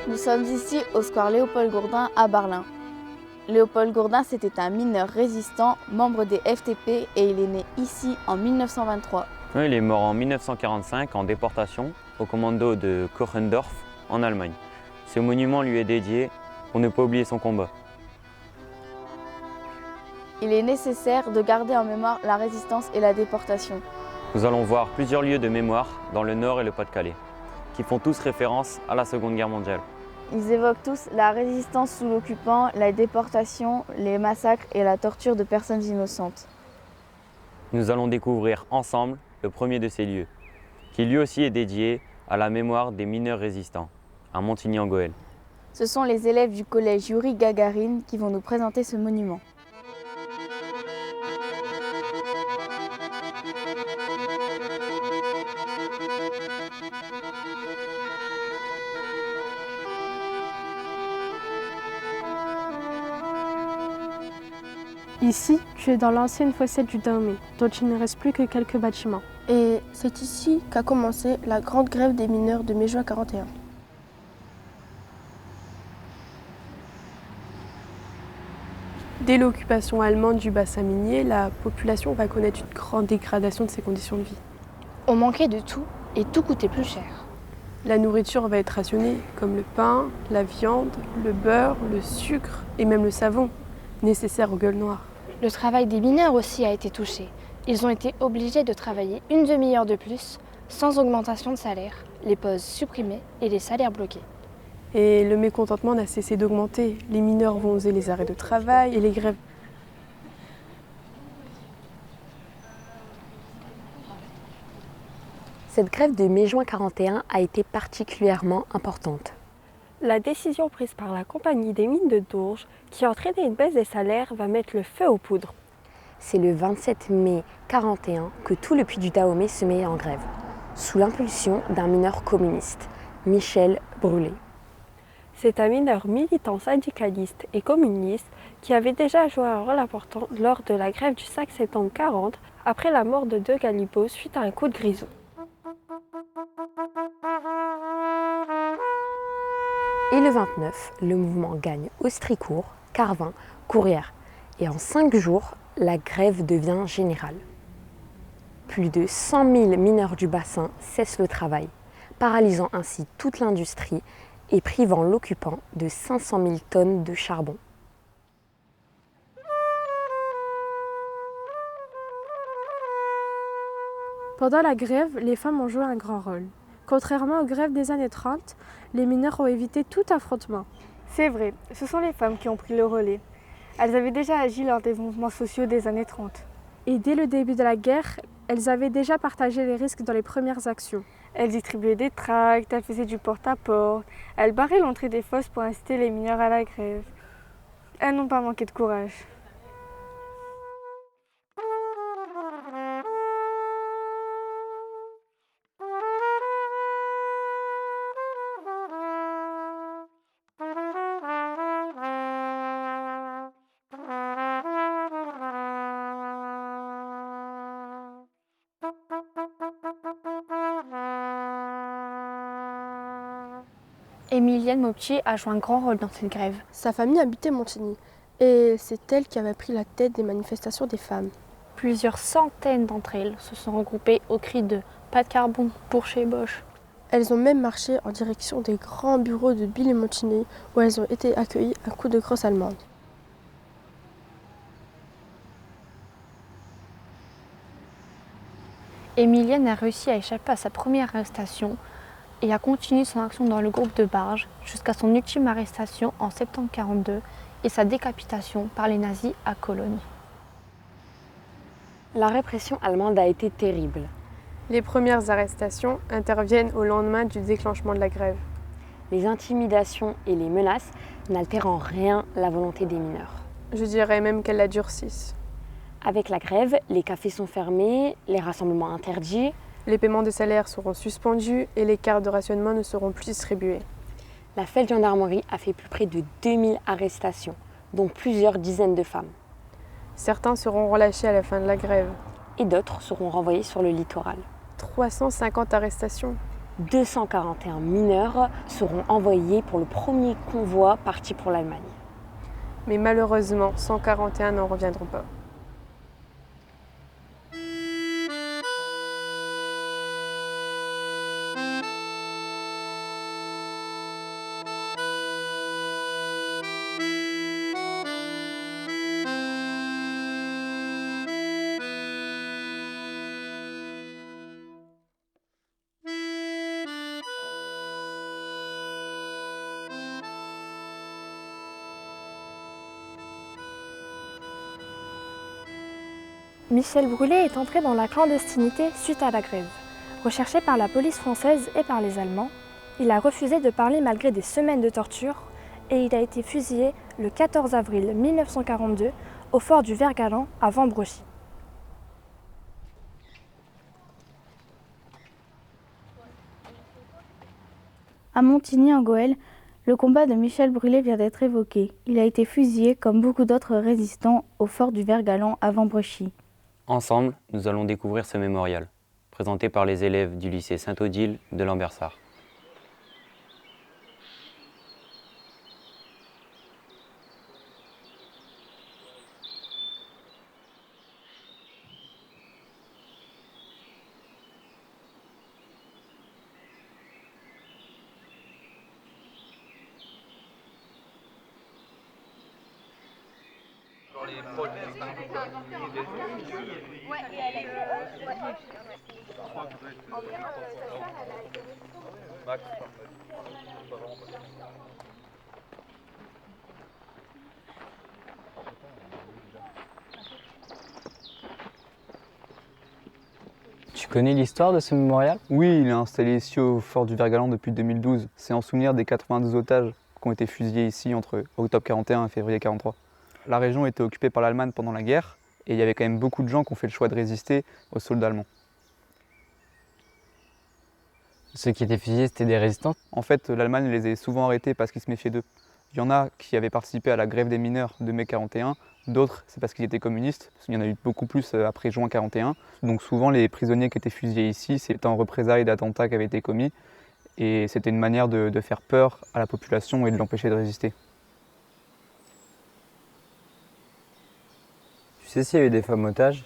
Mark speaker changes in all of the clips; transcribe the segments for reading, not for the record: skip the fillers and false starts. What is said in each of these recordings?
Speaker 1: Nous sommes ici au square Léopold Gourdin à Berlin. Léopold Gourdin, c'était un mineur résistant, membre des FTP, et il est né ici en 1923.
Speaker 2: Il est mort en 1945 en déportation au commando de Kochendorf en Allemagne. Ce monument lui est dédié pour ne pas oublier son combat.
Speaker 1: Il est nécessaire de garder en mémoire la résistance et la déportation.
Speaker 2: Nous allons voir plusieurs lieux de mémoire dans le Nord et le Pas-de-Calais, qui font tous référence à la Seconde Guerre mondiale.
Speaker 1: Ils évoquent tous la résistance sous l'occupant, la déportation, les massacres et la torture de personnes innocentes.
Speaker 2: Nous allons découvrir ensemble le premier de ces lieux, qui lui aussi est dédié à la mémoire des mineurs résistants, à Montigny-en-Gohelle.
Speaker 1: Ce sont les élèves du collège Youri Gagarine qui vont nous présenter ce monument.
Speaker 3: Ici, tu es dans l'ancienne fossette du Dahomey, dont il ne reste plus que quelques bâtiments.
Speaker 4: Et c'est ici qu'a commencé la grande grève des mineurs de mai-juin 41.
Speaker 3: Dès l'occupation allemande du bassin minier, la population va connaître une grande dégradation de ses conditions de vie.
Speaker 4: On manquait de tout et tout coûtait plus cher.
Speaker 3: La nourriture va être rationnée, comme le pain, la viande, le beurre, le sucre et même le savon, nécessaire aux gueules noires.
Speaker 4: Le travail des mineurs aussi a été touché. Ils ont été obligés de travailler une demi-heure de plus, sans augmentation de salaire, les pauses supprimées et les salaires bloqués.
Speaker 3: Et le mécontentement n'a cessé d'augmenter. Les mineurs vont oser les arrêts de travail et les grèves.
Speaker 5: Cette grève de mai-juin 41 a été particulièrement importante.
Speaker 6: La décision prise par la compagnie des mines de Dourges, qui a entraîné une baisse des salaires, va mettre le feu aux poudres.
Speaker 5: C'est le 27 mai 41 que tout le puits du Dahomey se met en grève, sous l'impulsion d'un mineur communiste, Michel Brûlé.
Speaker 6: C'est un mineur militant syndicaliste et communiste qui avait déjà joué un rôle important lors de la grève du 5 septembre 40, après la mort de deux galibots suite à un coup de grisou.
Speaker 5: Et le 29, le mouvement gagne Austricourt, Carvin, Courrières. Et en 5 jours, la grève devient générale. Plus de 100 000 mineurs du bassin cessent le travail, paralysant ainsi toute l'industrie et privant l'occupant de 500 000 tonnes de charbon.
Speaker 3: Pendant la grève, les femmes ont joué un grand rôle. Contrairement aux grèves des années 30, les mineurs ont évité tout affrontement.
Speaker 7: C'est vrai, ce sont les femmes qui ont pris le relais. Elles avaient déjà agi lors des mouvements sociaux des années 30.
Speaker 3: Et dès le début de la guerre, elles avaient déjà partagé les risques dans les premières actions.
Speaker 7: Elles distribuaient des tracts, elles faisaient du porte-à-porte, elles barraient l'entrée des fosses pour inciter les mineurs à la grève. Elles n'ont pas manqué de courage.
Speaker 4: Émilienne Moptier a joué un grand rôle dans cette grève.
Speaker 8: Sa famille habitait Montigny et c'est elle qui avait pris la tête des manifestations des femmes.
Speaker 4: Plusieurs centaines d'entre elles se sont regroupées au cri de « Pas de carbone pour chez Bosch ».
Speaker 8: Elles ont même marché en direction des grands bureaux de Bill et Montigny où elles ont été accueillies à coups de crosse allemande.
Speaker 4: Émilienne a réussi à échapper à sa première arrestation et a continué son action dans le groupe de Barge jusqu'à son ultime arrestation en septembre 1942 et sa décapitation par les nazis à Cologne.
Speaker 5: La répression allemande a été terrible.
Speaker 3: Les premières arrestations interviennent au lendemain du déclenchement de la grève.
Speaker 5: Les intimidations et les menaces n'altèrent en rien la volonté des mineurs.
Speaker 3: Je dirais même qu'elles la durcissent.
Speaker 5: Avec la grève, les cafés sont fermés, les rassemblements interdits.
Speaker 3: Les paiements des salaires seront suspendus et les cartes de rationnement ne seront plus distribuées.
Speaker 5: La Feldgendarmerie a fait plus près de 2000 arrestations, dont plusieurs dizaines de femmes.
Speaker 3: Certains seront relâchés à la fin de la grève.
Speaker 5: Et d'autres seront renvoyés sur le littoral.
Speaker 3: 350 arrestations.
Speaker 5: 241 mineurs seront envoyés pour le premier convoi parti pour l'Allemagne.
Speaker 3: Mais malheureusement, 141 n'en reviendront pas.
Speaker 4: Michel Brûlé est entré dans la clandestinité suite à la grève. Recherché par la police française et par les Allemands, il a refusé de parler malgré des semaines de torture et il a été fusillé le 14 avril 1942 au fort du Vert-Galant à Vambrochy.
Speaker 1: À Montigny en Goële, le combat de Michel Brûlé vient d'être évoqué. Il a été fusillé comme beaucoup d'autres résistants au fort du Vert-Galant à Vambrochy.
Speaker 2: Ensemble, nous allons découvrir ce mémorial, présenté par les élèves du lycée Saint-Odile de Lambersart.
Speaker 9: Tu connais l'histoire de ce mémorial?
Speaker 10: Oui, il est installé ici au fort du Vert-Galant depuis 2012. C'est en souvenir des 92 otages qui ont été fusillés ici entre octobre 41 et février 43. La région était occupée par l'Allemagne pendant la guerre et il y avait quand même beaucoup de gens qui ont fait le choix de résister aux soldats allemands.
Speaker 9: Ceux qui étaient fusillés, c'était des résistants?
Speaker 10: En fait, l'Allemagne les a souvent arrêtés parce qu'ils se méfiaient d'eux. Il y en a qui avaient participé à la grève des mineurs de mai 41, d'autres c'est parce qu'ils étaient communistes, parce qu'il y en a eu beaucoup plus après juin 41. Donc souvent les prisonniers qui étaient fusillés ici, c'était en représailles d'attentats qui avaient été commis et c'était une manière de faire peur à la population et de l'empêcher de résister.
Speaker 9: Tu sais s'il y a eu des femmes otages?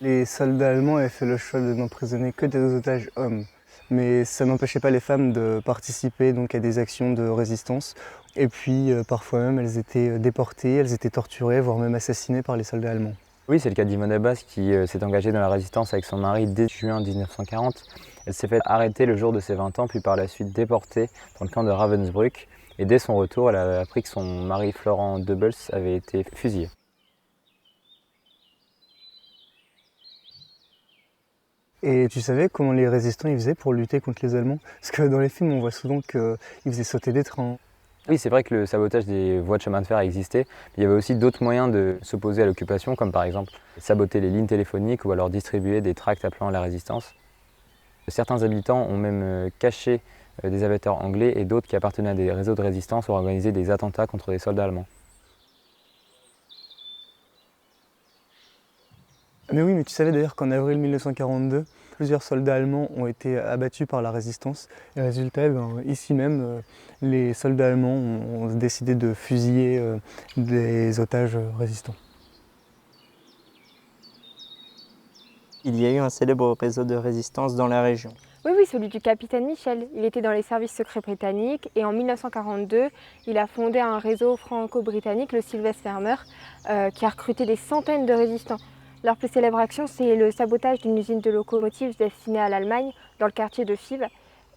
Speaker 11: Les soldats allemands avaient fait le choix de n'emprisonner que des otages hommes. Mais ça n'empêchait pas les femmes de participer donc, à des actions de résistance. Et puis parfois même elles étaient déportées, elles étaient torturées, voire même assassinées par les soldats allemands.
Speaker 9: Oui, c'est le cas d'Yvonne Abbas qui s'est engagée dans la résistance avec son mari dès juin 1940. Elle s'est fait arrêter le jour de ses 20 ans, puis par la suite déportée dans le camp de Ravensbrück. Et dès son retour, elle a appris que son mari Florent Debels avait été fusillé.
Speaker 11: Et tu savais comment les résistants ils faisaient pour lutter contre les Allemands? Parce que dans les films, on voit souvent qu'ils faisaient sauter des trains.
Speaker 9: Oui, c'est vrai que le sabotage des voies de chemin de fer existait, mais il y avait aussi d'autres moyens de s'opposer à l'occupation, comme par exemple saboter les lignes téléphoniques ou alors distribuer des tracts appelant à la résistance. Certains habitants ont même caché des aviateurs anglais et d'autres qui appartenaient à des réseaux de résistance ont organisé des attentats contre des soldats allemands.
Speaker 11: Mais oui, mais tu savais d'ailleurs qu'en avril 1942, plusieurs soldats allemands ont été abattus par la résistance. Et résultat, ici même, les soldats allemands ont décidé de fusiller des otages résistants.
Speaker 12: Il y a eu un célèbre réseau de résistance dans la région.
Speaker 13: Oui, celui du capitaine Michel. Il était dans les services secrets britanniques et en 1942, il a fondé un réseau franco-britannique, le Sylvester Farmer, qui a recruté des centaines de résistants. Leur plus célèbre action, c'est le sabotage d'une usine de locomotives destinée à l'Allemagne, dans le quartier de Fives.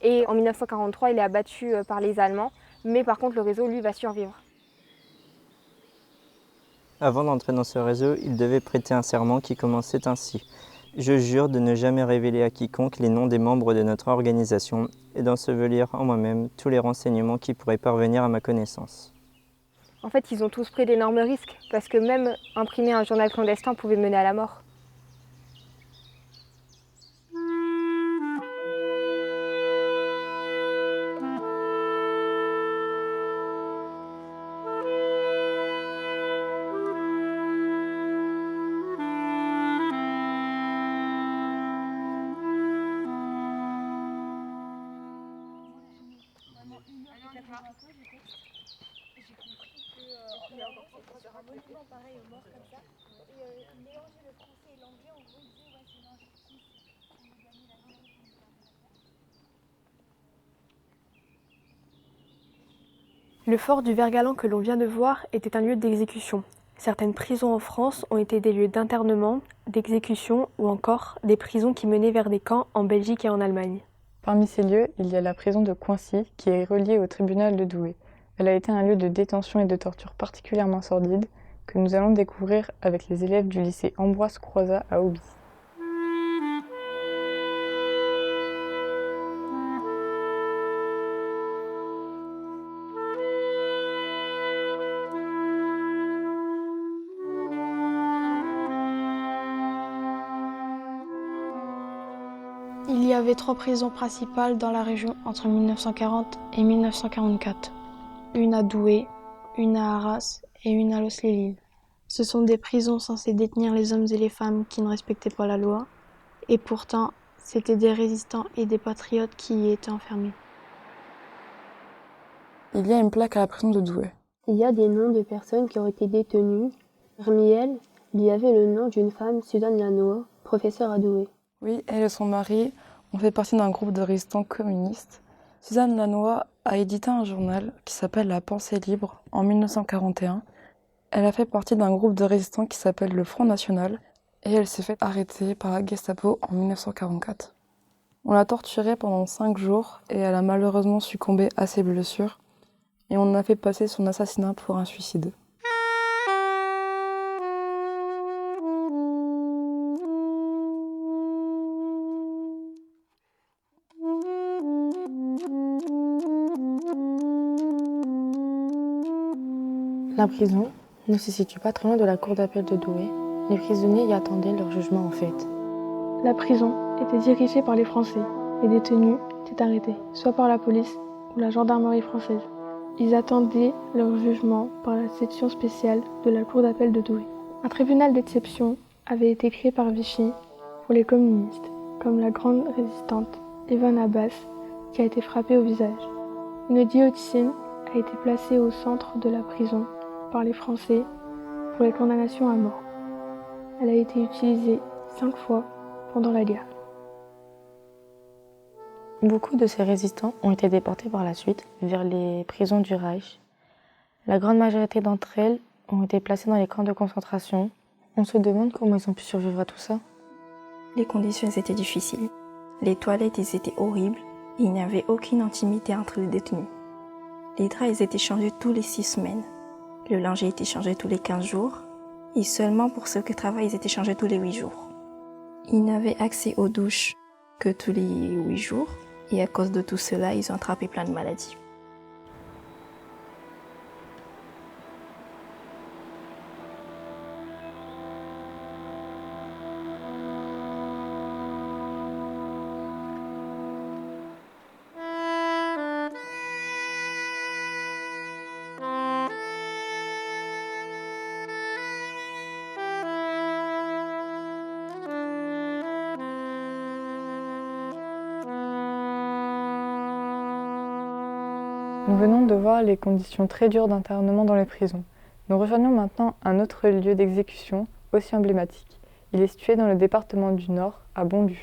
Speaker 13: Et en 1943, il est abattu par les Allemands, mais par contre, le réseau, lui, va survivre.
Speaker 12: Avant d'entrer dans ce réseau, il devait prêter un serment qui commençait ainsi. Je jure de ne jamais révéler à quiconque les noms des membres de notre organisation et d'ensevelir en moi-même tous les renseignements qui pourraient parvenir à ma connaissance.
Speaker 13: En fait, ils ont tous pris d'énormes risques, parce que même imprimer un journal clandestin pouvait mener à la mort.
Speaker 8: Le fort du Vert-Galant que l'on vient de voir était un lieu d'exécution. Certaines prisons en France ont été des lieux d'internement, d'exécution ou encore des prisons qui menaient vers des camps en Belgique et en Allemagne.
Speaker 14: Parmi ces lieux, il y a la prison de Coincy qui est reliée au tribunal de Douai. Elle a été un lieu de détention et de torture particulièrement sordide que nous allons découvrir avec les élèves du lycée Ambroise Croizat à Auby.
Speaker 15: Il y avait 3 prisons principales dans la région entre 1940 et 1944. Une à Douai, une à Arras et une à Los-les-Lilles. Ce sont des prisons censées détenir les hommes et les femmes qui ne respectaient pas la loi, et pourtant, c'étaient des résistants et des patriotes qui y étaient enfermés.
Speaker 14: Il y a une plaque à la prison de Douai.
Speaker 16: Il y a des noms de personnes qui ont été détenues. Parmi elles, il y avait le nom d'une femme, Suzanne Lannoy, professeure à Douai.
Speaker 14: Oui, elle et son mari ont fait partie d'un groupe de résistants communistes. Suzanne Lannoy a édité un journal qui s'appelle La Pensée libre en 1941. Elle a fait partie d'un groupe de résistants qui s'appelle le Front National et elle s'est fait arrêter par la Gestapo en 1944. On l'a torturée pendant 5 jours et elle a malheureusement succombé à ses blessures et on a fait passer son assassinat pour un suicide.
Speaker 15: La prison ne se situe pas très loin de la cour d'appel de Douai. Les prisonniers y attendaient leur jugement en fait.
Speaker 8: La prison était dirigée par les Français. Les détenus étaient arrêtés, soit par la police ou la gendarmerie française. Ils attendaient leur jugement par la section spéciale de la cour d'appel de Douai. Un tribunal d'exception avait été créé par Vichy pour les communistes, comme la grande résistante Evan Abbas, qui a été frappée au visage. Une guillotine a été placée au centre de la prison par les Français pour les condamnations à mort. Elle a été utilisée 5 fois pendant la guerre.
Speaker 15: Beaucoup de ces résistants ont été déportés par la suite vers les prisons du Reich. La grande majorité d'entre elles ont été placées dans les camps de concentration. On se demande comment ils ont pu survivre à tout ça.
Speaker 17: Les conditions étaient difficiles. Les toilettes étaient horribles et il n'y avait aucune intimité entre les détenus. Les draps étaient changés tous les 6 semaines. Le linge était changé tous les 15 jours. Et seulement pour ceux qui travaillent, ils étaient changés tous les 8 jours. Ils n'avaient accès aux douches que tous les 8 jours. Et à cause de tout cela, ils ont attrapé plein de maladies.
Speaker 14: Nous venons de voir les conditions très dures d'internement dans les prisons. Nous rejoignons maintenant un autre lieu d'exécution aussi emblématique. Il est situé dans le département du Nord, à Bondy.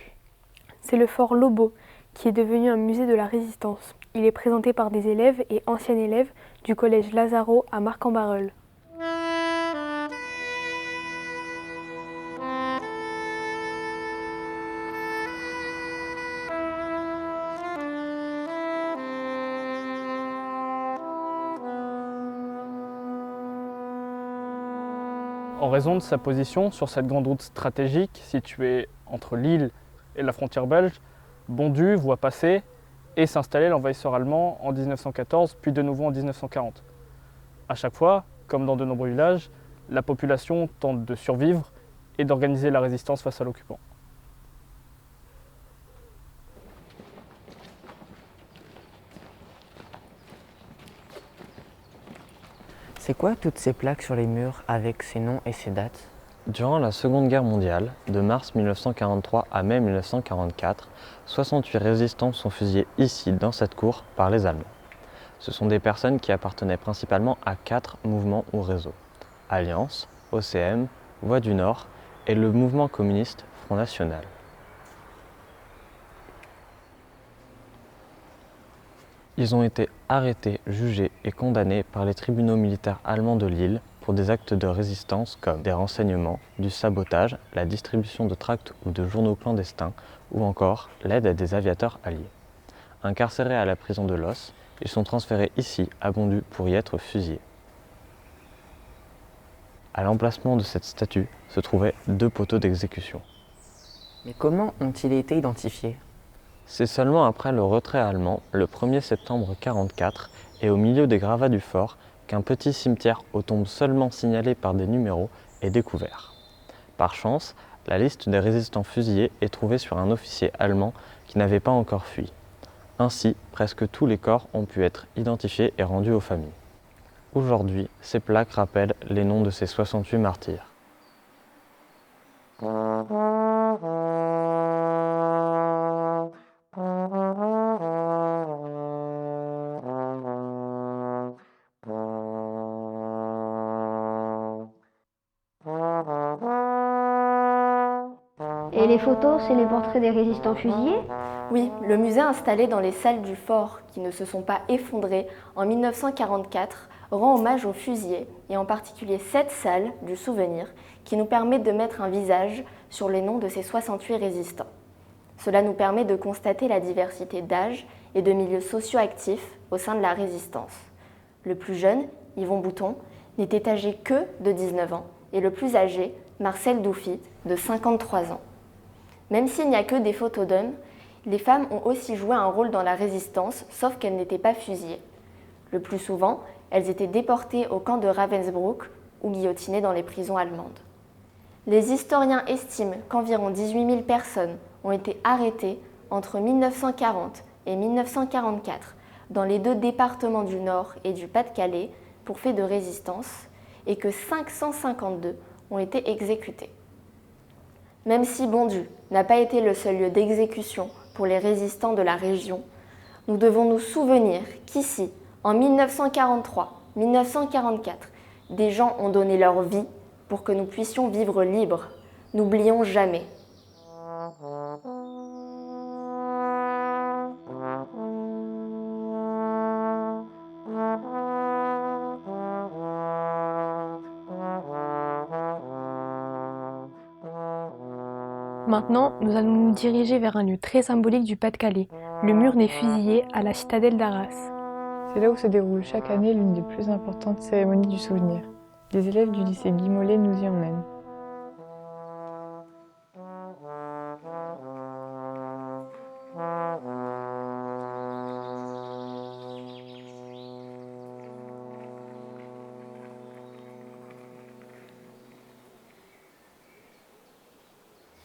Speaker 8: C'est le fort Lobau, qui est devenu un musée de la résistance. Il est présenté par des élèves et anciens élèves du collège Lazaro à Marcq-en-Barœul.
Speaker 18: En raison de sa position sur cette grande route stratégique située entre l'île et la frontière belge, Bondu voit passer et s'installer l'envahisseur allemand en 1914, puis de nouveau en 1940. À chaque fois, comme dans de nombreux villages, la population tente de survivre et d'organiser la résistance face à l'occupant.
Speaker 19: C'est quoi toutes ces plaques sur les murs avec ces noms et ces dates?
Speaker 2: Durant la Seconde Guerre mondiale, de mars 1943 à mai 1944, 68 résistants sont fusillés ici, dans cette cour, par les Allemands. Ce sont des personnes qui appartenaient principalement à 4 mouvements ou réseaux: Alliance, OCM, Voix du Nord et le mouvement communiste Front National. Ils ont été arrêtés, jugés et condamnés par les tribunaux militaires allemands de Lille pour des actes de résistance comme des renseignements, du sabotage, la distribution de tracts ou de journaux clandestins ou encore l'aide à des aviateurs alliés. Incarcérés à la prison de Loos, ils sont transférés ici à Bondu pour y être fusillés. À l'emplacement de cette statue se trouvaient 2 poteaux d'exécution.
Speaker 19: Mais comment ont-ils été identifiés?
Speaker 2: C'est seulement après le retrait allemand, le 1er septembre 1944, et au milieu des gravats du fort, qu'un petit cimetière aux tombes seulement signalées par des numéros est découvert. Par chance, la liste des résistants fusillés est trouvée sur un officier allemand qui n'avait pas encore fui. Ainsi, presque tous les corps ont pu être identifiés et rendus aux familles. Aujourd'hui, ces plaques rappellent les noms de ces 68 martyrs.
Speaker 20: Et les photos, c'est les portraits des résistants fusillés?
Speaker 21: Oui, le musée installé dans les salles du fort qui ne se sont pas effondrées en 1944 rend hommage aux fusillés et en particulier cette salle du souvenir qui nous permet de mettre un visage sur les noms de ces 68 résistants. Cela nous permet de constater la diversité d'âge et de milieux socio-actifs au sein de la résistance. Le plus jeune, Yvon Bouton, n'était âgé que de 19 ans et le plus âgé, Marcel Doufi, de 53 ans. Même s'il n'y a que des photos d'hommes, les femmes ont aussi joué un rôle dans la résistance, sauf qu'elles n'étaient pas fusillées. Le plus souvent, elles étaient déportées au camp de Ravensbrück ou guillotinées dans les prisons allemandes. Les historiens estiment qu'environ 18 000 personnes ont été arrêtées entre 1940 et 1944 dans les 2 départements du Nord et du Pas-de-Calais pour faits de résistance et que 552 ont été exécutées. Même si Bondu n'a pas été le seul lieu d'exécution pour les résistants de la région, nous devons nous souvenir qu'ici, en 1943-1944, des gens ont donné leur vie pour que nous puissions vivre libres. N'oublions jamais.
Speaker 8: Maintenant, nous allons nous diriger vers un lieu très symbolique du Pas-de-Calais, le mur des fusillés à la citadelle d'Arras.
Speaker 14: C'est là où se déroule chaque année l'une des plus importantes cérémonies du souvenir. Les élèves du lycée Guy Mollet nous y emmènent.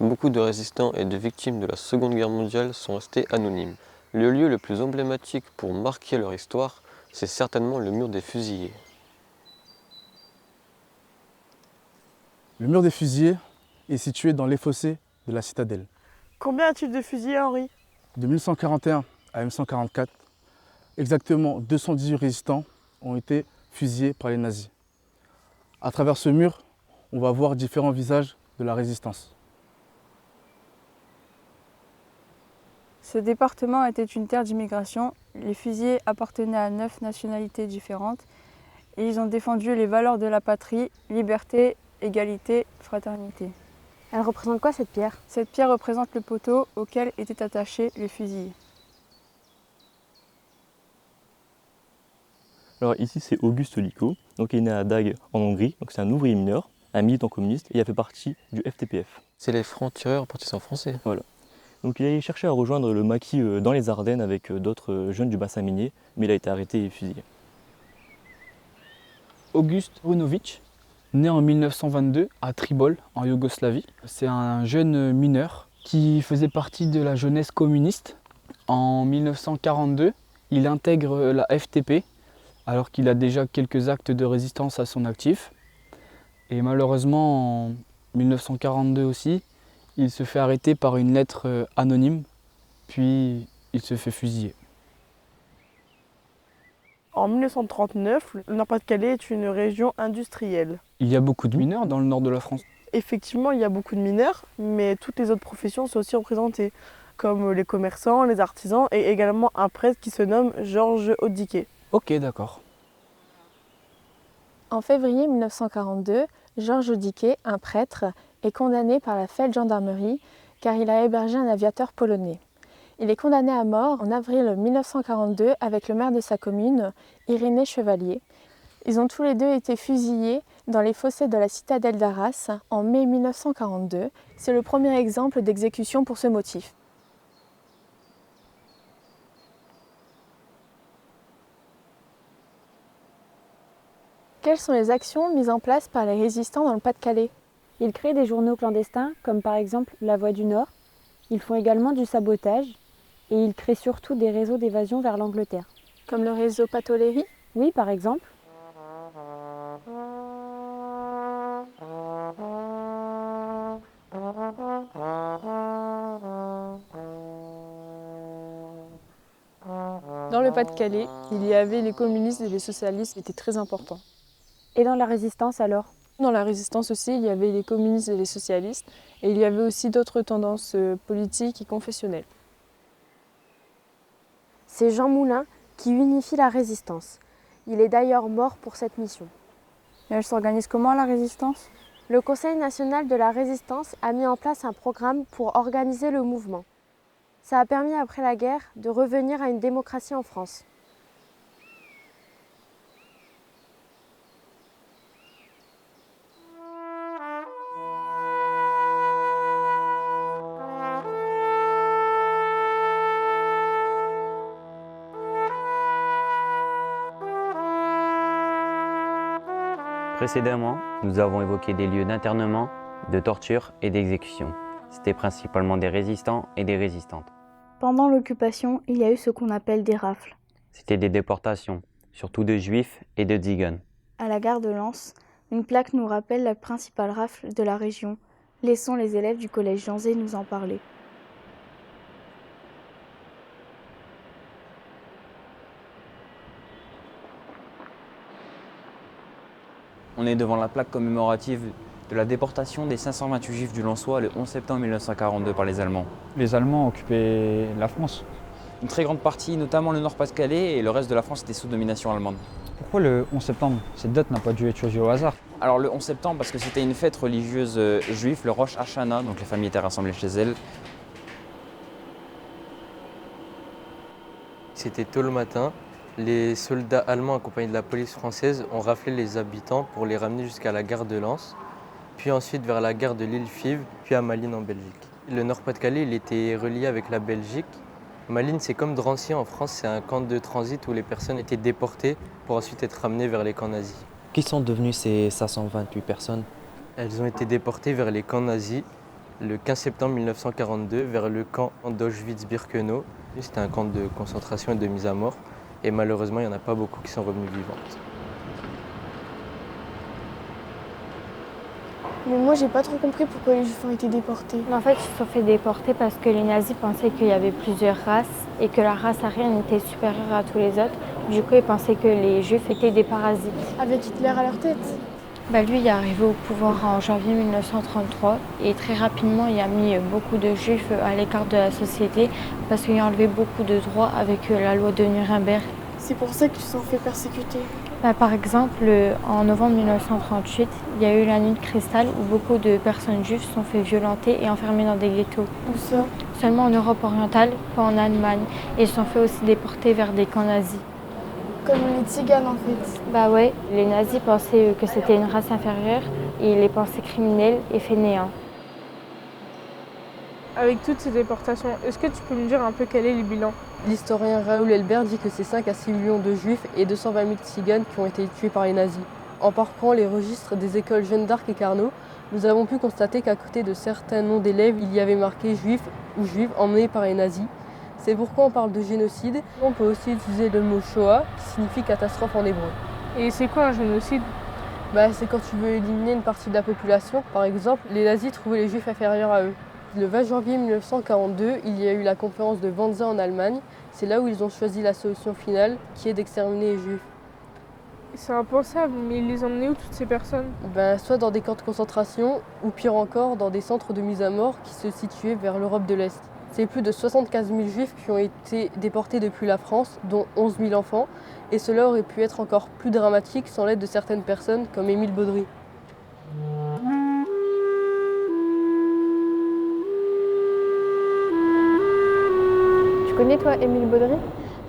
Speaker 22: Beaucoup de résistants et de victimes de la Seconde Guerre mondiale sont restés anonymes. Le lieu le plus emblématique pour marquer leur histoire, c'est certainement le mur des fusillés.
Speaker 23: Le mur des fusillés est situé dans les fossés de la citadelle.
Speaker 7: Combien a-t-il de fusillés, Henri?
Speaker 23: De 1941 à 1944, exactement 218 résistants ont été fusillés par les nazis. À travers ce mur, on va voir différents visages de la résistance.
Speaker 14: Ce département était une terre d'immigration. Les fusillés appartenaient à 9 nationalités différentes et ils ont défendu les valeurs de la patrie, liberté, égalité, fraternité.
Speaker 20: Elle représente quoi cette pierre?
Speaker 14: Cette pierre représente le poteau auquel étaient attachés les fusillés.
Speaker 24: Alors ici c'est Auguste Licot, donc il est né à Dag en Hongrie, donc c'est un ouvrier mineur.
Speaker 3: un militant communiste et il a fait partie du FTPF.
Speaker 22: C'est les francs-tireurs partisans français.
Speaker 3: Voilà. Donc il a cherché à rejoindre le maquis dans les Ardennes avec d'autres jeunes du bassin minier, mais il a été arrêté et fusillé.
Speaker 5: August Runović, né en 1922 à Tribol, en Yougoslavie. C'est un jeune mineur qui faisait partie de la jeunesse communiste. En 1942, il intègre la FTP, alors qu'il a déjà quelques actes de résistance à son actif. Et malheureusement, en 1942 aussi, il se fait arrêter par une lettre anonyme, puis il se fait fusiller.
Speaker 6: En 1939, le Nord-Pas-de-Calais est une région industrielle.
Speaker 5: Il y a beaucoup de mineurs dans le nord de la France.
Speaker 6: Effectivement, il y a beaucoup de mineurs, mais toutes les autres professions sont aussi représentées, comme les commerçants, les artisans et également un prêtre qui se nomme Georges Odiquet.
Speaker 5: Ok, d'accord.
Speaker 1: En février 1942, Georges Odiquet, un prêtre, est condamné par la Feldgendarmerie car il a hébergé un aviateur polonais. Il est condamné à mort en avril 1942 avec le maire de sa commune, Irénée Chevalier. Ils ont tous les deux été fusillés dans les fossés de la citadelle d'Arras en mai 1942. C'est le premier exemple d'exécution pour ce motif. Quelles sont les actions mises en place par les résistants dans le Pas-de-Calais ?
Speaker 20: Ils créent des journaux clandestins, comme par exemple La Voix du Nord. Ils font également du sabotage et ils créent surtout des réseaux d'évasion vers l'Angleterre.
Speaker 1: Comme le réseau Patoléry ?
Speaker 20: Oui, par exemple.
Speaker 6: Dans le Pas-de-Calais, il y avait les communistes et les socialistes qui étaient très importants.
Speaker 20: Et dans la résistance alors ?
Speaker 6: Dans la résistance aussi, il y avait les communistes et les socialistes, et il y avait aussi d'autres tendances politiques et confessionnelles.
Speaker 20: C'est Jean Moulin qui unifie la résistance. Il est d'ailleurs mort pour cette mission.
Speaker 15: Et elle s'organise comment la résistance ?
Speaker 20: Le Conseil national de la résistance a mis en place un programme pour organiser le mouvement. Ça a permis après la guerre de revenir à une démocratie en France.
Speaker 24: Précédemment, nous avons évoqué des lieux d'internement, de torture et d'exécution. C'était principalement des résistants et des résistantes.
Speaker 15: Pendant l'occupation, il y a eu ce qu'on appelle des rafles.
Speaker 24: C'était des déportations, surtout de juifs et de tziganes.
Speaker 15: À la gare de Lens, une plaque nous rappelle la principale rafle de la région. Laissons les élèves du collège Jean Zay nous en parler.
Speaker 25: On est devant la plaque commémorative de la déportation des 528 juifs du Lensois le 11 septembre 1942 par les Allemands.
Speaker 26: Les Allemands occupaient la France.
Speaker 25: Une très grande partie, notamment le Nord-Pas-de-Calais, et le reste de la France était sous domination allemande.
Speaker 26: Pourquoi le 11 septembre? Cette date n'a pas dû être choisie au hasard.
Speaker 25: Alors le 11 septembre parce que c'était une fête religieuse juive, le Rosh Hashanah, donc les familles étaient rassemblées chez elles.
Speaker 22: C'était tôt le matin. Les soldats allemands accompagnés de la police française ont raflé les habitants pour les ramener jusqu'à la gare de Lens, puis ensuite vers la gare de Lille-Fives, puis à Malines en Belgique. Le Nord-Pas-de-Calais, il était relié avec la Belgique. Malines, c'est comme Drancy en France, c'est un camp de transit où les personnes étaient déportées pour ensuite être ramenées vers les camps nazis.
Speaker 2: Qui sont devenues ces 528 personnes?
Speaker 22: Elles ont été déportées vers les camps nazis le 15 septembre 1942 vers le camp d'Auschwitz-Birkenau. C'était un camp de concentration et de mise à mort. Et malheureusement, il n'y en a pas beaucoup qui sont revenues vivantes.
Speaker 15: Mais moi, j'ai pas trop compris pourquoi les Juifs ont été déportés.
Speaker 4: En fait, ils se sont fait déporter parce que les nazis pensaient qu'il y avait plusieurs races et que la race aryenne était supérieure à tous les autres. Du coup, ils pensaient que les Juifs étaient des parasites.
Speaker 15: Avec Hitler à leur tête.
Speaker 4: Lui, il est arrivé au pouvoir en janvier 1933 et très rapidement, il a mis beaucoup de Juifs à l'écart de la société parce qu'il a enlevé beaucoup de droits avec la loi de Nuremberg.
Speaker 15: C'est pour ça qu'ils se sont fait persécuter.
Speaker 4: Par exemple, en novembre 1938, il y a eu la nuit de cristal où beaucoup de personnes juives se sont fait violenter et enfermer dans des ghettos.
Speaker 15: Où ça?
Speaker 4: Seulement en Europe orientale, pas en Allemagne. Et ils se sont fait aussi déporter vers des camps nazis.
Speaker 7: Comme les tziganes en fait.
Speaker 4: Bah ouais, les nazis pensaient que c'était une race inférieure et ils les pensaient criminels et fainéants.
Speaker 1: Avec toutes ces déportations, est-ce que tu peux me dire un peu quel est le bilan?
Speaker 9: L'historien Raoul Elbert dit que c'est 5 à 6 millions de juifs et 220 000 tziganes qui ont été tués par les nazis. En parcourant les registres des écoles Jeanne d'Arc et Carnot, nous avons pu constater qu'à côté de certains noms d'élèves, il y avait marqué juifs ou juives emmenés par les nazis. C'est pourquoi on parle de génocide. On peut aussi utiliser le mot Shoah, qui signifie catastrophe en hébreu.
Speaker 1: Et c'est quoi un génocide?
Speaker 9: C'est quand tu veux éliminer une partie de la population. Par exemple, les nazis trouvaient les juifs inférieurs à eux. Le 20 janvier 1942, il y a eu la conférence de Wannsee en Allemagne. C'est là où ils ont choisi la solution finale, qui est d'exterminer les juifs.
Speaker 1: C'est impensable, mais ils les emmenaient où toutes ces personnes?
Speaker 9: Soit dans des camps de concentration, ou pire encore, dans des centres de mise à mort qui se situaient vers l'Europe de l'Est. C'est plus de 75 000 juifs qui ont été déportés depuis la France, dont 11 000 enfants, et cela aurait pu être encore plus dramatique sans l'aide de certaines personnes comme Émile Baudry.
Speaker 20: Tu connais toi Émile Baudry?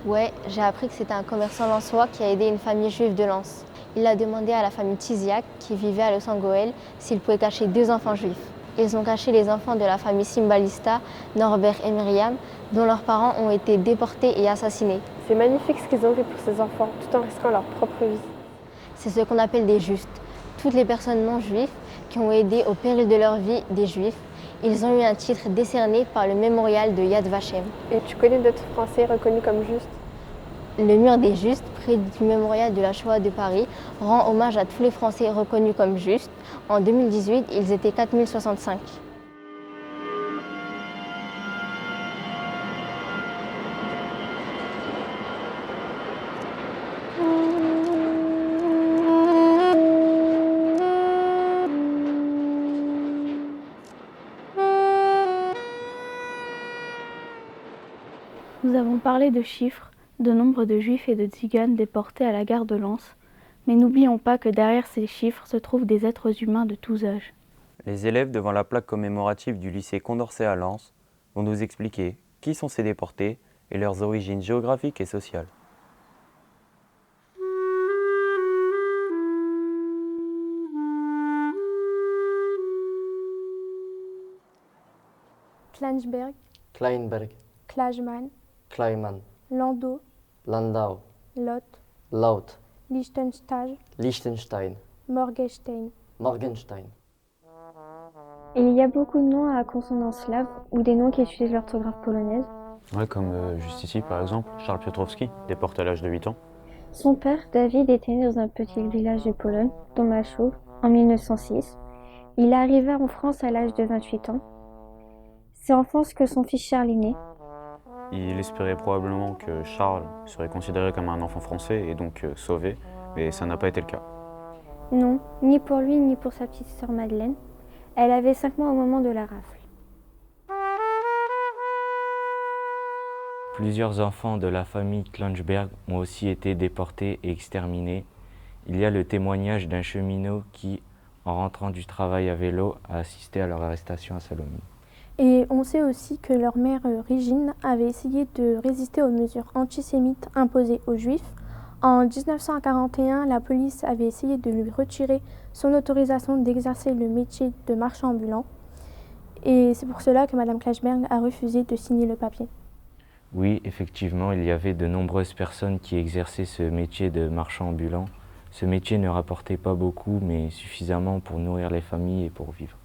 Speaker 21: Ouais, j'ai appris que c'était un commerçant lensois qui a aidé une famille juive de Lens. Il a demandé à la famille Tiziak, qui vivait à Los Angeles, s'il pouvait cacher 2 enfants juifs. Ils ont caché les enfants de la famille Simbalista, Norbert et Myriam, dont leurs parents ont été déportés et assassinés.
Speaker 20: C'est magnifique ce qu'ils ont fait pour ces enfants, tout en risquant leur propre vie.
Speaker 21: C'est ce qu'on appelle des justes. Toutes les personnes non juives qui ont aidé au péril de leur vie des juifs, ils ont eu un titre décerné par le mémorial de Yad Vashem.
Speaker 20: Et tu connais d'autres Français reconnus comme justes?
Speaker 21: Le mur des justes, près du mémorial de la Shoah de Paris, rend hommage à tous les Français reconnus comme justes. En 2018, ils étaient 4065.
Speaker 10: Nous avons parlé de chiffres, de nombre de juifs et de tziganes déportés à la gare de Lens, mais n'oublions pas que derrière ces chiffres se trouvent des êtres humains de tous âges.
Speaker 24: Les élèves devant la plaque commémorative du lycée Condorcet à Lens vont nous expliquer qui sont ces déportés et leurs origines géographiques et sociales.
Speaker 11: Kleinsberg,
Speaker 22: Kleinberg,
Speaker 11: Klajman,
Speaker 22: Kleiman,
Speaker 11: Landau,
Speaker 22: Landau,
Speaker 11: Lot,
Speaker 22: Laut,
Speaker 11: Liechtenstein,
Speaker 22: Liechtenstein,
Speaker 11: Morgenstein.
Speaker 22: Morgenstein.
Speaker 11: Il y a beaucoup de noms à consonance slave ou des noms qui utilisent l'orthographe polonaise.
Speaker 12: Ouais, comme juste ici par exemple, Charles Piotrowski, déporté à l'âge de 8 ans.
Speaker 11: Son père, David, était né dans un petit village de Pologne, Tomaszów, en 1906. Il est arrivé en France à l'âge de 28 ans. C'est en France que son fils Charles est né.
Speaker 12: Il espérait probablement que Charles serait considéré comme un enfant français et donc sauvé, mais ça n'a pas été le cas.
Speaker 11: Non, ni pour lui ni pour sa petite sœur Madeleine. Elle avait 5 mois au moment de la rafle.
Speaker 24: Plusieurs enfants de la famille Kleinsberg ont aussi été déportés et exterminés. Il y a le témoignage d'un cheminot qui, en rentrant du travail à vélo, a assisté à leur arrestation à Salomé.
Speaker 11: Et on sait aussi que leur mère, Régine, avait essayé de résister aux mesures antisémites imposées aux Juifs. En 1941, la police avait essayé de lui retirer son autorisation d'exercer le métier de marchand ambulant. Et c'est pour cela que Mme Kleinsberg a refusé de signer le papier.
Speaker 24: Oui, effectivement, il y avait de nombreuses personnes qui exerçaient ce métier de marchand ambulant. Ce métier ne rapportait pas beaucoup, mais suffisamment pour nourrir les familles et pour vivre.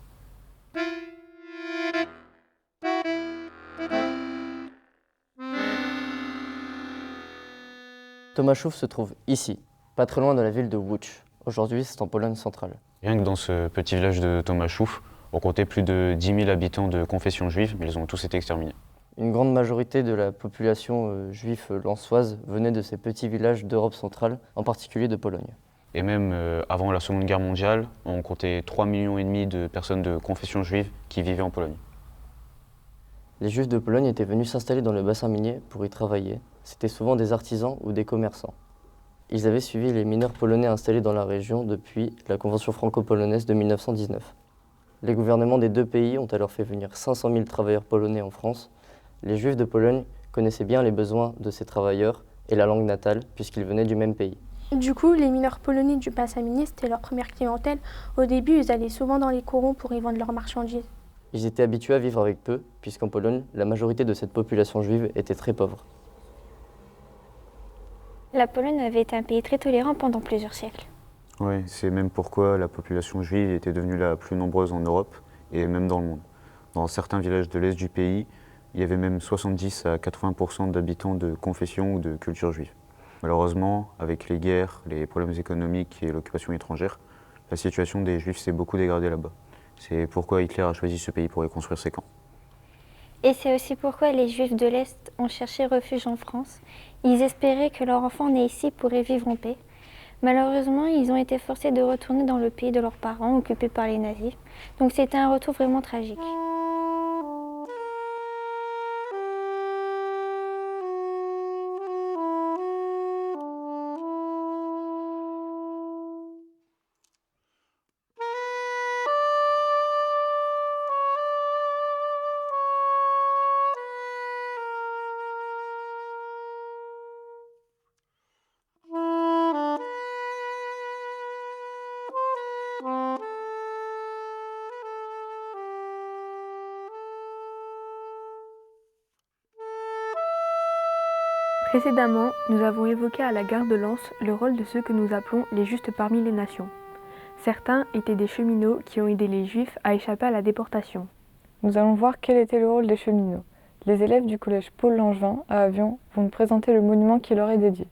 Speaker 22: Tomaszów se trouve ici, pas très loin de la ville de Łódź. Aujourd'hui, c'est en Pologne centrale.
Speaker 12: Rien que dans ce petit village de Tomaszów, on comptait plus de 10 000 habitants de confession juive, mais ils ont tous été exterminés.
Speaker 22: Une grande majorité de la population juive lensoise venait de ces petits villages d'Europe centrale, en particulier de Pologne.
Speaker 12: Et même avant la Seconde Guerre mondiale, on comptait 3,5 millions de personnes de confession juive qui vivaient en Pologne.
Speaker 22: Les Juifs de Pologne étaient venus s'installer dans le bassin minier pour y travailler. C'était souvent des artisans ou des commerçants. Ils avaient suivi les mineurs polonais installés dans la région depuis la Convention franco-polonaise de 1919. Les gouvernements des deux pays ont alors fait venir 500 000 travailleurs polonais en France. Les Juifs de Pologne connaissaient bien les besoins de ces travailleurs,
Speaker 8: et la langue natale, puisqu'ils venaient du même pays.
Speaker 11: Du coup, les mineurs polonais du bassin minier, c'était leur première clientèle. Au début, ils allaient souvent dans les corons pour y vendre leurs marchandises.
Speaker 8: Ils étaient habitués à vivre avec peu, puisqu'en Pologne, la majorité de cette population juive était très pauvre.
Speaker 13: La Pologne avait été un pays très tolérant pendant plusieurs siècles.
Speaker 12: Oui, c'est même pourquoi la population juive était devenue la plus nombreuse en Europe et même dans le monde. Dans certains villages de l'Est du pays, il y avait même 70 à 80% d'habitants de confession ou de culture juive. Malheureusement, avec les guerres, les problèmes économiques et l'occupation étrangère, la situation des Juifs s'est beaucoup dégradée là-bas. C'est pourquoi Hitler a choisi ce pays pour y construire ses camps.
Speaker 13: Et c'est aussi pourquoi les Juifs de l'Est ont cherché refuge en France. Ils espéraient que leur enfant né ici pourrait vivre en paix. Malheureusement, ils ont été forcés de retourner dans le pays de leurs parents, occupés par les nazis. Donc c'était un retour vraiment tragique.
Speaker 16: Précédemment, nous avons évoqué à la gare de Lens le rôle de ceux que nous appelons les justes parmi les nations. Certains étaient des cheminots qui ont aidé les Juifs à échapper à la déportation.
Speaker 14: Nous allons voir quel était le rôle des cheminots. Les élèves du collège Paul Langevin à Avion vont nous présenter le monument qui leur est dédié.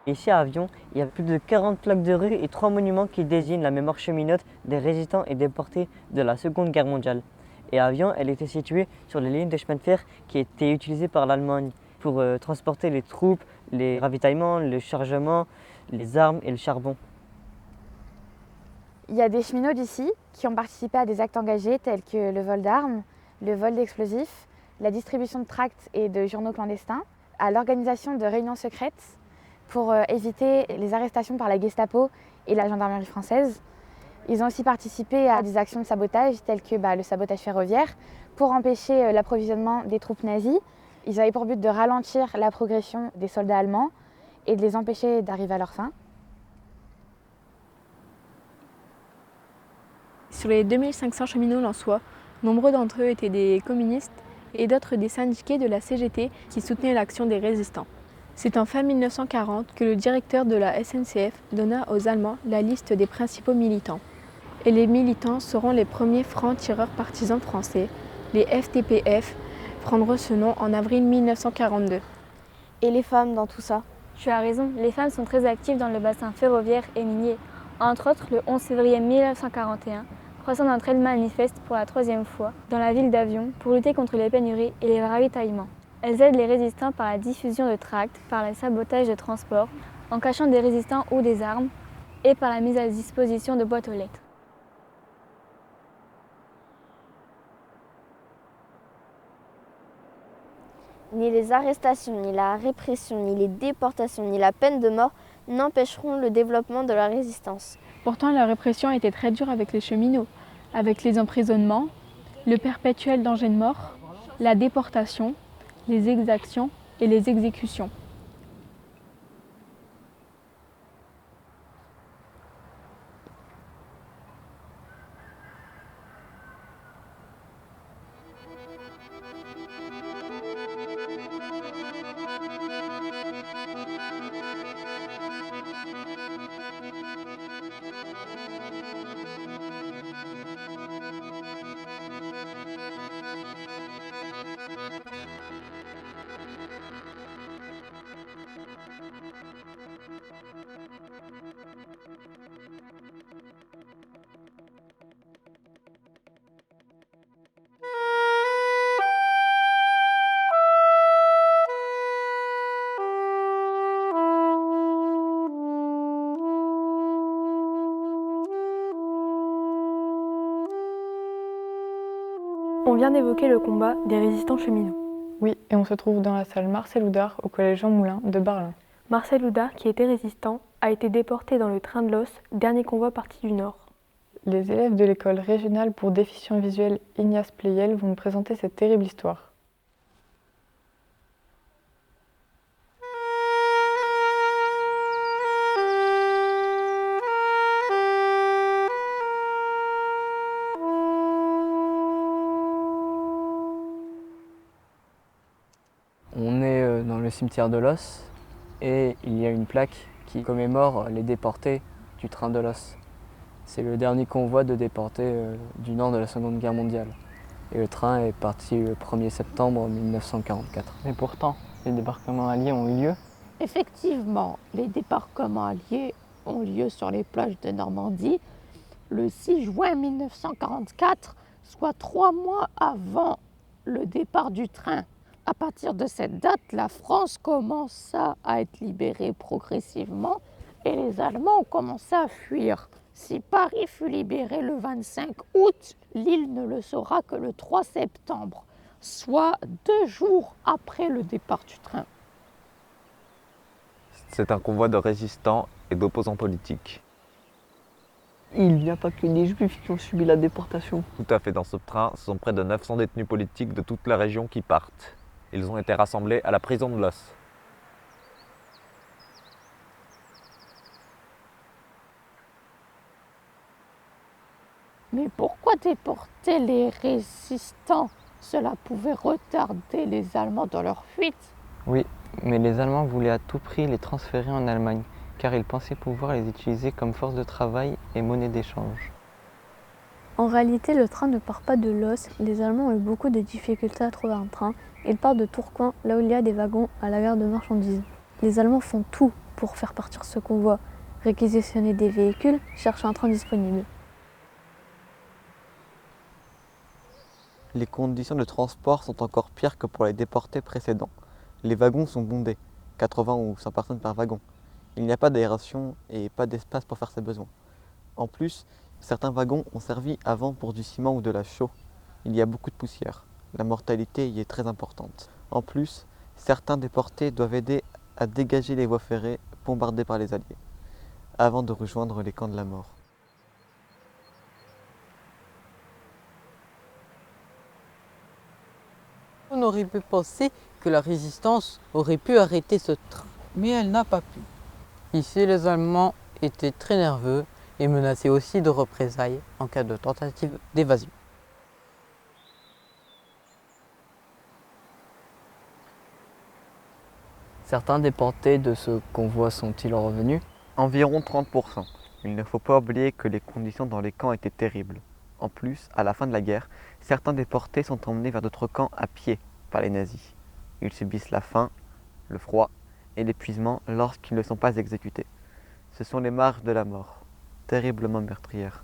Speaker 17: Ici à Avion, il y a plus de 40 plaques de rue et 3 monuments qui désignent la mémoire cheminote des résistants et déportés de la Seconde Guerre mondiale. Et à Avion, elle était située sur les lignes de chemin de fer qui étaient utilisées par l'Allemagne pour transporter les troupes, les ravitaillements, le chargement, les armes et le charbon.
Speaker 18: Il y a des cheminots d'ici qui ont participé à des actes engagés tels que le vol d'armes, le vol d'explosifs, la distribution de tracts et de journaux clandestins, à l'organisation de réunions secrètes pour éviter les arrestations par la Gestapo et la gendarmerie française. Ils ont aussi participé à des actions de sabotage telles que le sabotage ferroviaire pour empêcher l'approvisionnement des troupes nazies. Ils avaient pour but de ralentir la progression des soldats allemands et de les empêcher d'arriver à leur fin.
Speaker 16: Sur les 2500 cheminots lensois, nombreux d'entre eux étaient des communistes et d'autres des syndiqués de la CGT qui soutenaient l'action des résistants. C'est en fin 1940 que le directeur de la SNCF donna aux Allemands la liste des principaux militants. Et les militants seront les premiers francs-tireurs partisans français, les FTPF, prendront ce nom en avril 1942.
Speaker 18: Et les femmes dans tout ça?
Speaker 13: Tu as raison, les femmes sont très actives dans le bassin ferroviaire et minier. Entre autres, le 11 février 1941, 300 d'entre elles manifestent pour la 3e fois dans la ville d'Avion pour lutter contre les pénuries et les ravitaillements. Elles aident les résistants par la diffusion de tracts, par le sabotage de transports, en cachant des résistants ou des armes, et par la mise à disposition de boîtes aux lettres.
Speaker 19: Ni les arrestations, ni la répression, ni les déportations, ni la peine de mort n'empêcheront le développement de la résistance.
Speaker 16: Pourtant, la répression était très dure avec les cheminots, avec les emprisonnements, le perpétuel danger de mort, la déportation, les exactions et les exécutions. On vient d'évoquer le combat des résistants cheminots.
Speaker 14: Oui, et on se trouve dans la salle Marcel Oudard au collège Jean Moulin de Barlin.
Speaker 16: Marcel Oudard, qui était résistant, a été déporté dans le train de l'Os, dernier convoi parti du Nord.
Speaker 3: Les élèves de l'école régionale pour déficients visuels Ignace Pleyel vont nous présenter cette terrible histoire.
Speaker 5: On est dans le cimetière de l'Os et il y a une plaque qui commémore les déportés du train de l'Os. C'est le dernier convoi de déportés du nord de la Seconde Guerre mondiale. Et le train est parti le 1er septembre 1944.
Speaker 6: Mais pourtant, les débarquements alliés ont eu lieu.
Speaker 23: Effectivement, les débarquements alliés ont lieu sur les plages de Normandie le 6 juin 1944, soit 3 mois avant le départ du train. À partir de cette date, la France commença à être libérée progressivement et les Allemands ont commencé à fuir. Si Paris fut libéré le 25 août, l'île ne le saura que le 3 septembre, soit 2 jours après le départ du train.
Speaker 25: C'est un convoi de résistants et d'opposants politiques.
Speaker 26: Il n'y a pas que les Juifs qui ont subi la déportation.
Speaker 25: Tout à fait, dans ce train, ce sont près de 900 détenus politiques de toute la région qui partent. Ils ont été rassemblés à la prison de l'Os.
Speaker 23: Mais pourquoi déporter les résistants? Cela pouvait retarder les Allemands dans leur fuite.
Speaker 6: Oui, mais les Allemands voulaient à tout prix les transférer en Allemagne, car ils pensaient pouvoir les utiliser comme force de travail et monnaie d'échange.
Speaker 4: En réalité, le train ne part pas de l'Os. Les Allemands ont eu beaucoup de difficultés à trouver un train. Ils partent de Tourcoing, là où il y a des wagons, à la gare de marchandises. Les Allemands font tout pour faire partir ce convoi, réquisitionner des véhicules, chercher un train disponible.
Speaker 6: Les conditions de transport sont encore pires que pour les déportés précédents. Les wagons sont bondés, 80 ou 100 personnes par wagon. Il n'y a pas d'aération et pas d'espace pour faire ses besoins. En plus, certains wagons ont servi avant pour du ciment ou de la chaux. Il y a beaucoup de poussière. La mortalité y est très importante. En plus, certains déportés doivent aider à dégager les voies ferrées bombardées par les Alliés, avant de rejoindre les camps de la mort.
Speaker 27: On aurait pu penser que la résistance aurait pu arrêter ce train, mais elle n'a pas pu. Ici, les Allemands étaient très nerveux et menaçaient aussi de représailles en cas de tentative d'évasion.
Speaker 5: Certains déportés de ce convoi sont-ils revenus?
Speaker 6: Environ 30%. Il ne faut pas oublier que les conditions dans les camps étaient terribles. En plus, à la fin de la guerre, certains déportés sont emmenés vers d'autres camps à pied par les nazis. Ils subissent la faim, le froid et l'épuisement lorsqu'ils ne sont pas exécutés. Ce sont les marches de la mort, terriblement meurtrières.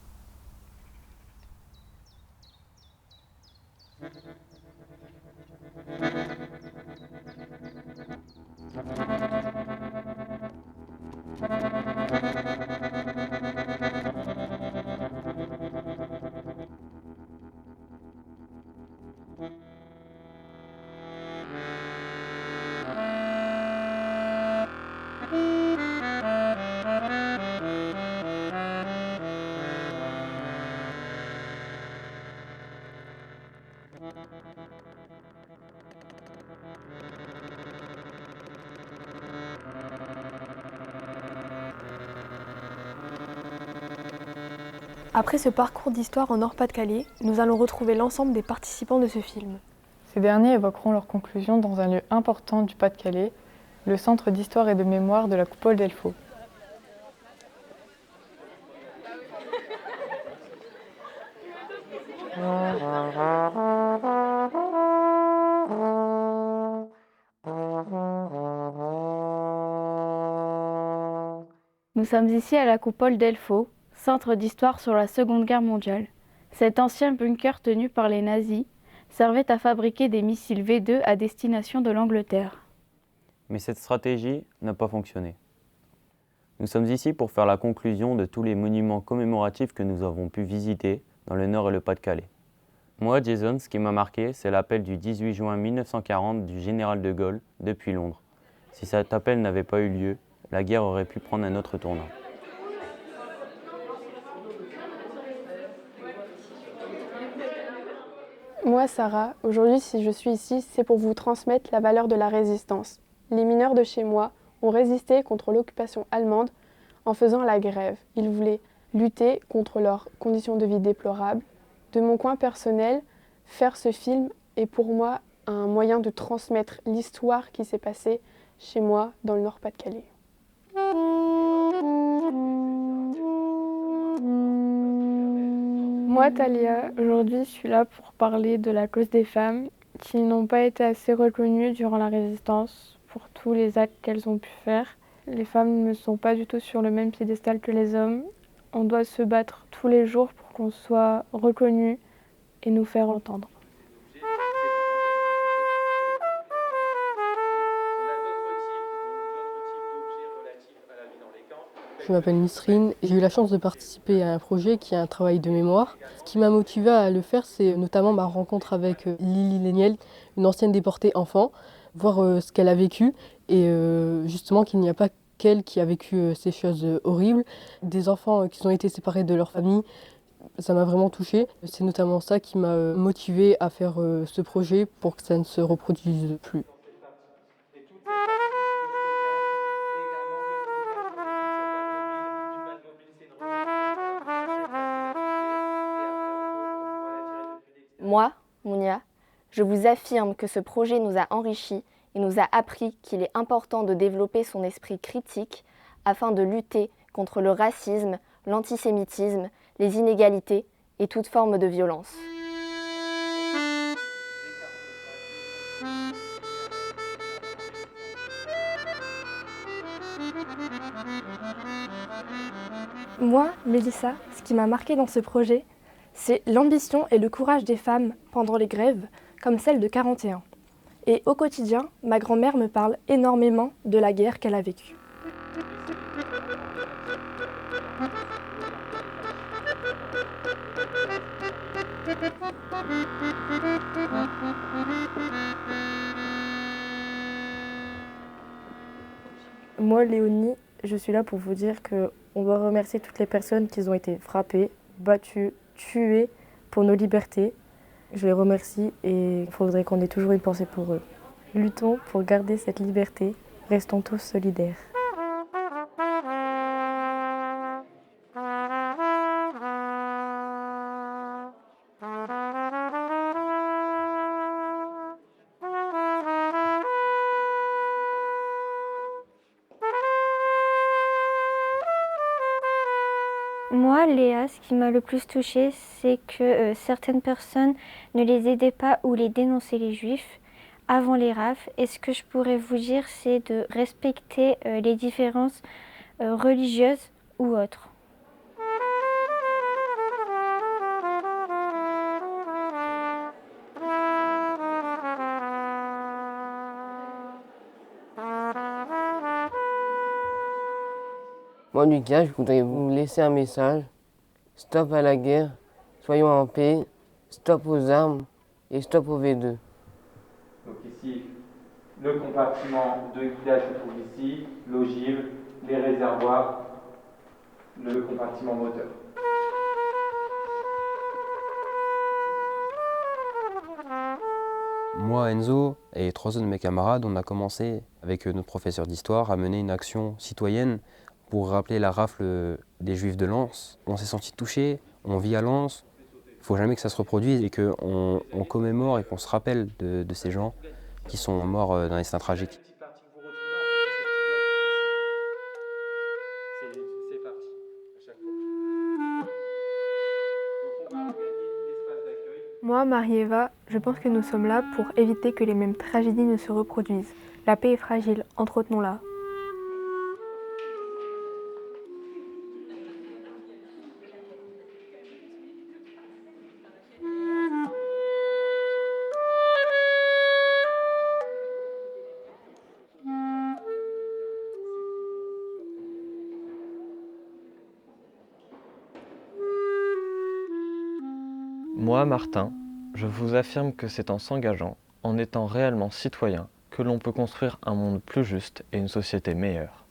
Speaker 16: Après ce parcours d'histoire en Nord-Pas-de-Calais, nous allons retrouver l'ensemble des participants de ce film.
Speaker 3: Ces derniers évoqueront leurs conclusions dans un lieu important du Pas-de-Calais, le Centre d'histoire et de mémoire de la Coupole d'Elfaux.
Speaker 10: Nous sommes ici à la Coupole d'Elfaux, centre d'histoire sur la Seconde Guerre mondiale. Cet ancien bunker tenu par les nazis servait à fabriquer des missiles V2 à destination de l'Angleterre.
Speaker 28: Mais cette stratégie n'a pas fonctionné. Nous sommes ici pour faire la conclusion de tous les monuments commémoratifs que nous avons pu visiter dans le Nord et le Pas-de-Calais. Moi, Jason, ce qui m'a marqué, c'est l'appel du 18 juin 1940 du général de Gaulle depuis Londres. Si cet appel n'avait pas eu lieu, la guerre aurait pu prendre un autre tournant.
Speaker 1: Moi, Sarah, aujourd'hui, si je suis ici, c'est pour vous transmettre la valeur de la résistance. Les mineurs de chez moi ont résisté contre l'occupation allemande en faisant la grève. Ils voulaient lutter contre leurs conditions de vie déplorables. De mon coin personnel, faire ce film est pour moi un moyen de transmettre l'histoire qui s'est passée chez moi dans le Nord-Pas-de-Calais.
Speaker 3: Moi, Talia, aujourd'hui, je suis là pour parler de la cause des femmes qui n'ont pas été assez reconnues durant la résistance pour tous les actes qu'elles ont pu faire. Les femmes ne sont pas du tout sur le même piédestal que les hommes. On doit se battre tous les jours pour qu'on soit reconnus et nous faire entendre.
Speaker 2: Je m'appelle Nisrine, j'ai eu la chance de participer à un projet qui est un travail de mémoire. Ce qui m'a motivée à le faire, c'est notamment ma rencontre avec Lily Léniel, une ancienne déportée enfant, voir ce qu'elle a vécu et justement qu'il n'y a pas qu'elle qui a vécu ces choses horribles. Des enfants qui ont été séparés de leur famille, ça m'a vraiment touchée. C'est notamment ça qui m'a motivée à faire ce projet pour que ça ne se reproduise plus.
Speaker 7: Moi, Mounia, je vous affirme que ce projet nous a enrichis et nous a appris qu'il est important de développer son esprit critique afin de lutter contre le racisme, l'antisémitisme, les inégalités et toute forme de violence.
Speaker 9: Moi, Mélissa, ce qui m'a marqué dans ce projet, c'est l'ambition et le courage des femmes pendant les grèves, comme celle de 41. Et au quotidien, ma grand-mère me parle énormément de la guerre qu'elle a vécue.
Speaker 15: Moi, Léonie, je suis là pour vous dire qu'on doit remercier toutes les personnes qui ont été frappées, battues, tuées pour nos libertés. Je les remercie et il faudrait qu'on ait toujours une pensée pour eux. Luttons pour garder cette liberté, restons tous solidaires.
Speaker 20: Moi, Léa, ce qui m'a le plus touchée, c'est que certaines personnes ne les aidaient pas ou les dénonçaient les juifs avant les rafles. Et ce que je pourrais vous dire, c'est de respecter les différences religieuses ou autres.
Speaker 21: Moi, Lucas, je voudrais vous laisser un message. Stop à la guerre, soyons en paix, stop aux armes et stop au V2.
Speaker 24: Donc ici, le compartiment de guidage se trouve ici, l'ogive, les réservoirs, le compartiment moteur.
Speaker 29: Moi, Enzo et 3 autres de mes camarades, on a commencé avec notre professeur d'histoire à mener une action citoyenne pour rappeler la rafle des Juifs de Lens. On s'est senti touchés, on vit à Lens, il ne faut jamais que ça se reproduise et qu'on commémore et qu'on se rappelle de ces gens qui sont morts d'un destin tragique.
Speaker 16: Moi, Marie-Eva, je pense que nous sommes là pour éviter que les mêmes tragédies ne se reproduisent. La paix est fragile, entretenons-la.
Speaker 30: Moi, Martin, je vous affirme que c'est en s'engageant, en étant réellement citoyen, que l'on peut construire un monde plus juste et une société meilleure.